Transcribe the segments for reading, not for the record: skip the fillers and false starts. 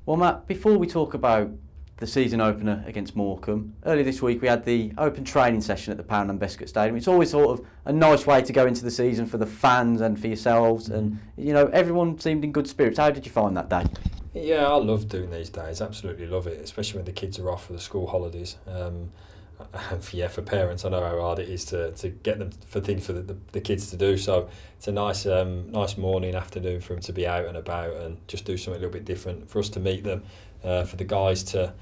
Well, Matt, before we talk about the season opener against Morecambe, earlier this week we had the open training session at the Pound and Biscuit Stadium. It's always sort of a nice way to go into the season for the fans and for yourselves, and everyone seemed in good spirits. How did you find that day? Yeah, I love doing these days. Absolutely love it, especially when the kids are off for the school holidays. And for parents, I know how hard it is to get them for things for the kids to do. So it's a nice morning, afternoon for them to be out and about and just do something a little bit different. For us to meet them, for the guys to,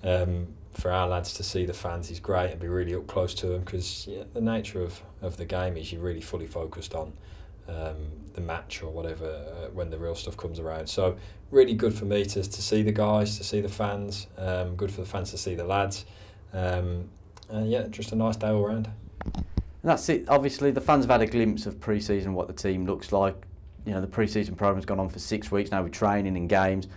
for our lads to see the fans is great and be really up close to them, because the nature of the game is you're really fully focused on the match or whatever when the real stuff comes around. So really good for me to see the guys, to see the fans. Good for the fans to see the lads. Just a nice day all round. And that's it. Obviously, the fans have had a glimpse of pre-season, what the team looks like. The pre-season programme's gone on for 6 weeks now with training and games.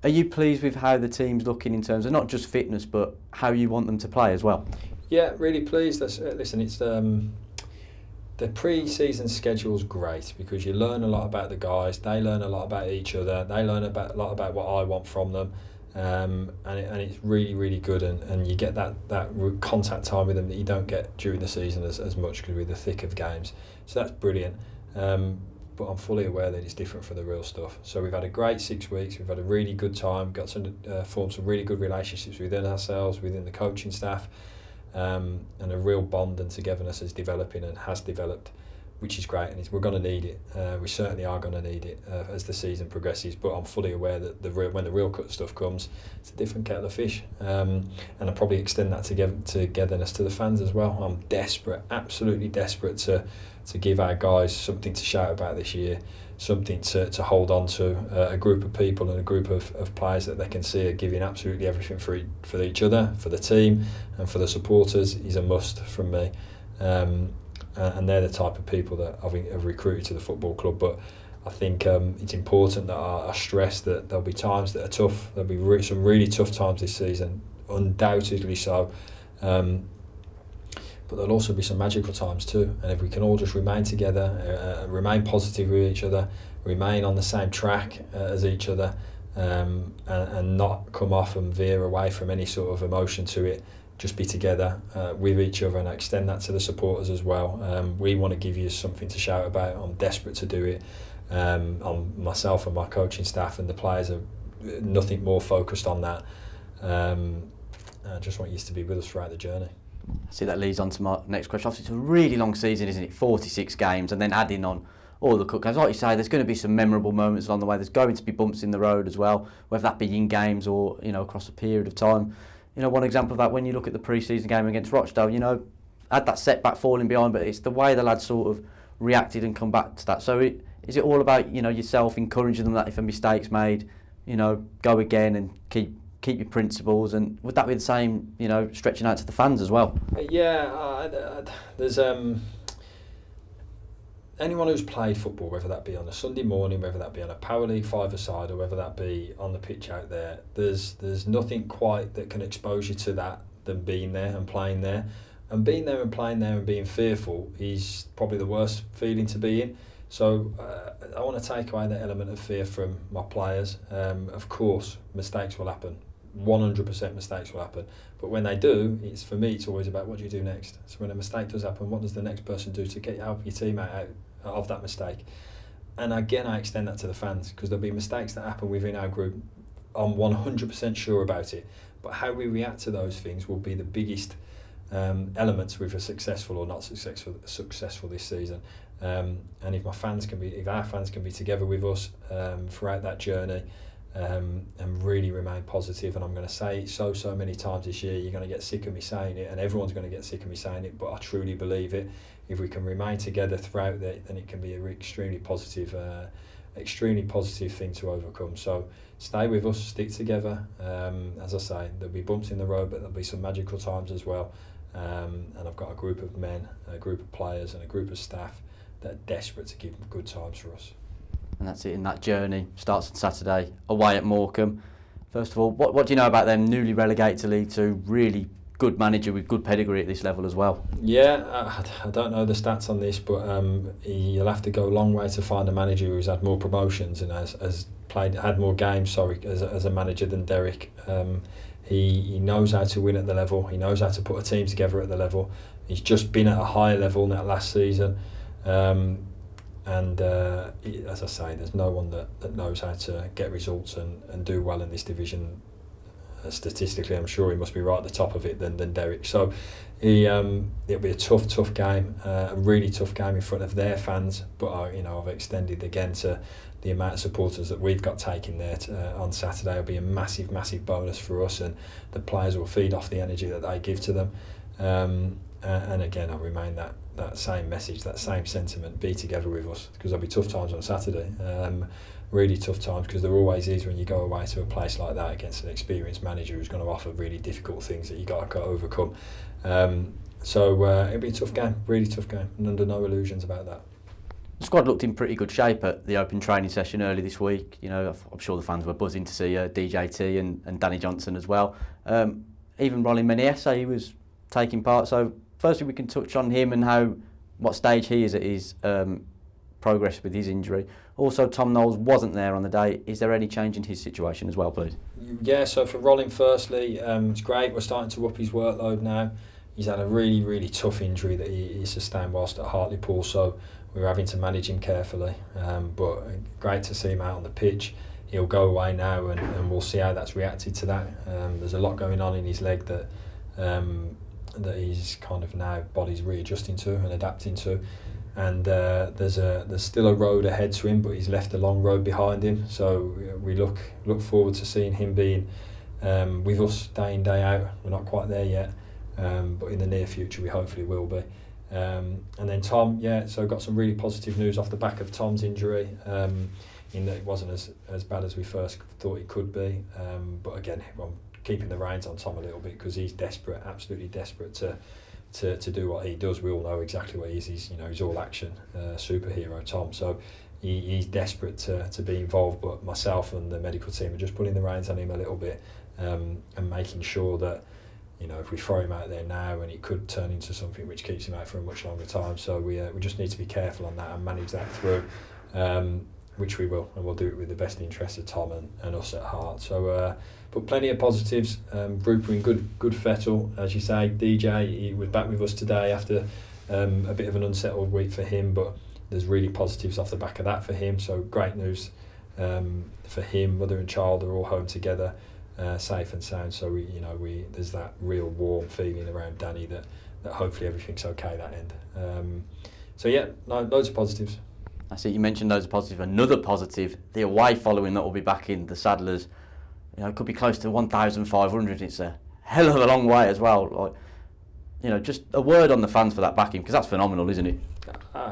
Are you pleased with how the team's looking in terms of not just fitness, but how you want them to play as well? Yeah, really pleased. Listen, it's the pre-season schedule's great because you learn a lot about the guys. They learn a lot about each other. They learn a lot about what I want from them. And it's really, really good, and you get that contact time with them that you don't get during the season as much because we're the thick of games. So that's brilliant. But I'm fully aware that it's different for the real stuff. So we've had a great 6 weeks. We've had a really good time. Got to form some really good relationships within ourselves, within the coaching staff, and a real bond and togetherness is developing and has developed, which is great, and we're going to need it. We certainly are going to need it as the season progresses. But I'm fully aware that when the real cut stuff comes, it's a different kettle of fish. And I'll probably extend that togetherness to the fans as well. I'm desperate, absolutely desperate to give our guys something to shout about this year, something to hold on to, a group of people and a group of players that they can see are giving absolutely everything for each other, for the team, and for the supporters is a must from me. And they're the type of people that I've recruited to the football club. But I think it's important that I stress that there'll be times that are tough. There'll be some really tough times this season, undoubtedly so. But there'll also be some magical times too. And if we can all just remain together, remain positive with each other, remain on the same track as each other, and not come off and veer away from any sort of emotion to it, just be together with each other and extend that to the supporters as well. We want to give you something to shout about. I'm desperate to do it. Myself and my coaching staff and the players are nothing more focused on that. I just want you to be with us throughout the journey. See, that leads on to my next question. Obviously, it's a really long season, isn't it? 46 games, and then adding on all the cup games. Like you say, there's going to be some memorable moments along the way. There's going to be bumps in the road as well, whether that be in games or across a period of time. One example of that, when you look at the pre-season game against Rochdale, had that setback falling behind, but it's the way the lads sort of reacted and come back to that. So is it all about, yourself encouraging them that if a mistake's made, go again and keep your principles? And would that be the same, stretching out to the fans as well? There's anyone who's played football, whether that be on a Sunday morning, whether that be on a Power League five-a-side, or whether that be on the pitch out there, there's nothing quite that can expose you to that than being there and playing there. And being there and playing there and being fearful is probably the worst feeling to be in. So I want to take away that element of fear from my players. Of course, mistakes will happen. 100% mistakes will happen. But when they do, for me, it's always about what do you do next. So when a mistake does happen, what does the next person do to help your teammate out of that mistake? And again, I extend that to the fans, because there'll be mistakes that happen within our group. I'm 100% sure about it. But how we react to those things will be the biggest elements whether successful or not successful this season. And if our fans can be together with us throughout that journey, and really remain positive, and I'm going to say it so many times this year, you're going to get sick of me saying it, and everyone's going to get sick of me saying it, but I truly believe it. If we can remain together throughout that, then it can be an extremely positive thing to overcome. So stay with us, stick together. As I say, there'll be bumps in the road, but there'll be some magical times as well. And I've got a group of men, a group of players, and a group of staff that are desperate to give good times for us. And that's it, and that journey starts on Saturday away at Morecambe. First of all, what do you know about them, newly relegated to League Two, really good manager with good pedigree at this level as well. Yeah, I don't know the stats on this, but you'll have to go a long way to find a manager who's had more promotions and has had more games. As a manager than Derek. He knows how to win at the level. He knows how to put a team together at the level. He's just been at a higher level than that last season. As I say, there's no one that knows how to get results and do well in this division. Statistically, I'm sure he must be right at the top of it than Derek. So it'll be a tough game, a really tough game in front of their fans. But I've extended again to the amount of supporters that we've got taking there on Saturday. Will be a massive bonus for us, and the players will feed off the energy that they give to them. And again, I'll remain that same message, that same sentiment. Be together with us, because there'll be tough times on Saturday. Really tough times, because there always is when you go away to a place like that against an experienced manager who's going to offer really difficult things that you got to overcome. So it'll be a tough game, really tough game, and under no illusions about that. The squad looked in pretty good shape at the open training session early this week. I'm sure the fans were buzzing to see DJT and Danny Johnson as well. Even Rolly Meniesse, he was taking part. So firstly, we can touch on him and what stage he is at his progress with his injury. Also, Tom Knowles wasn't there on the day. Is there any change in his situation as well, please? Yeah, so for Rolling, firstly, it's great. We're starting to up his workload now. He's had a really tough injury that he sustained whilst at Hartlepool, so we're having to manage him carefully. But great to see him out on the pitch. He'll go away now, and we'll see how that's reacted to that. There's a lot going on in his leg that he's kind of now body's readjusting to and adapting to. And there's still a road ahead to him, but he's left a long road behind him. So we look forward to seeing him being with us day in, day out. We're not quite there yet, but in the near future we hopefully will be. And then Tom, so got some really positive news off the back of Tom's injury, in that it wasn't as bad as we first thought it could be. But again, I'm keeping the reins on Tom a little bit, because he's desperate, absolutely desperate to do what he does. We all know exactly what he is. He's all action, superhero Tom. So he's desperate to be involved. But myself and the medical team are just pulling the reins on him a little bit, and making sure that if we throw him out there now, and it could turn into something which keeps him out for a much longer time. So we just need to be careful on that and manage that through, which we will, and we'll do it with the best interest of Tom and us at heart. So. But plenty of positives. Group are in good fettle, as you say. DJ, he was back with us today after a bit of an unsettled week for him, but there's really positives off the back of that for him. So great news for him. Mother and child are all home together, safe and sound. So there's that real warm feeling around Danny that hopefully everything's okay that end. Loads of positives. I see you mentioned loads of positives. Another positive, the away following that will be back in the Sadlers. It could be close to 1,500. It's a hell of a long way as well. Just a word on the fans for that backing, because that's phenomenal, isn't it?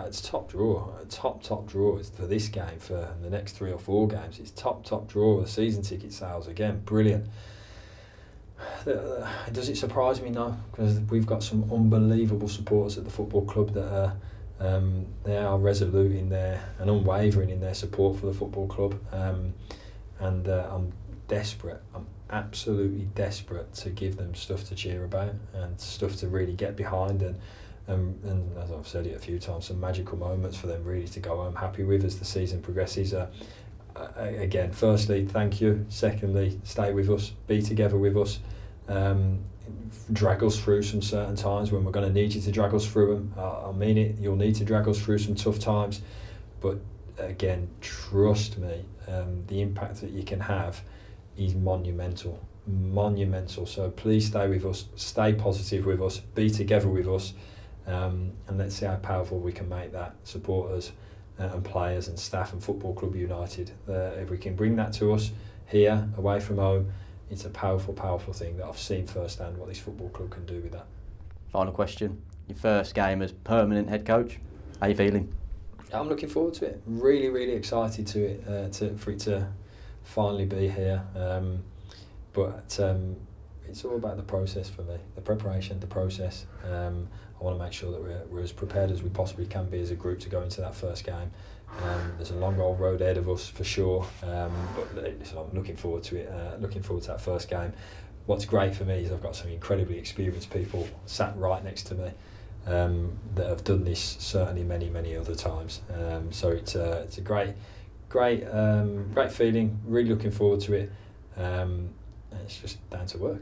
It's top draw. Top draw. It's for this game, for the next 3 or 4 games. It's top draw. The season ticket sales, again, brilliant. Does it surprise me? No, because we've got some unbelievable supporters at the football club that they are resolute in and unwavering in their support for the football club. I'm absolutely desperate to give them stuff to cheer about and stuff to really get behind, and as I've said it a few times, some magical moments for them really to go home happy with as the season progresses. Again, firstly, thank you. Secondly, stay with us, be together with us, drag us through some certain times when we're going to need you to drag us through them. I mean it, you'll need to drag us through some tough times, but again, trust me, the impact that you can have is monumental. So please stay with us, stay positive with us, be together with us, and let's see how powerful we can make that, supporters and players and staff and Football Club United. If we can bring that to us here, away from home, it's a powerful thing that I've seen firsthand what this football club can do with that. Final question, your first game as permanent head coach, how are you feeling? I'm looking forward to it, really excited for it to finally be here, but it's all about the process for me, the preparation, the process. I want to make sure that we're as prepared as we possibly can be as a group to go into that first game. There's a long old road ahead of us for sure, but listen, I'm looking forward to it, looking forward to that first game. what's great for me is I've got some incredibly experienced people sat right next to me that have done this certainly many other times. So it's a great feeling. Really looking forward to it. It's just down to work.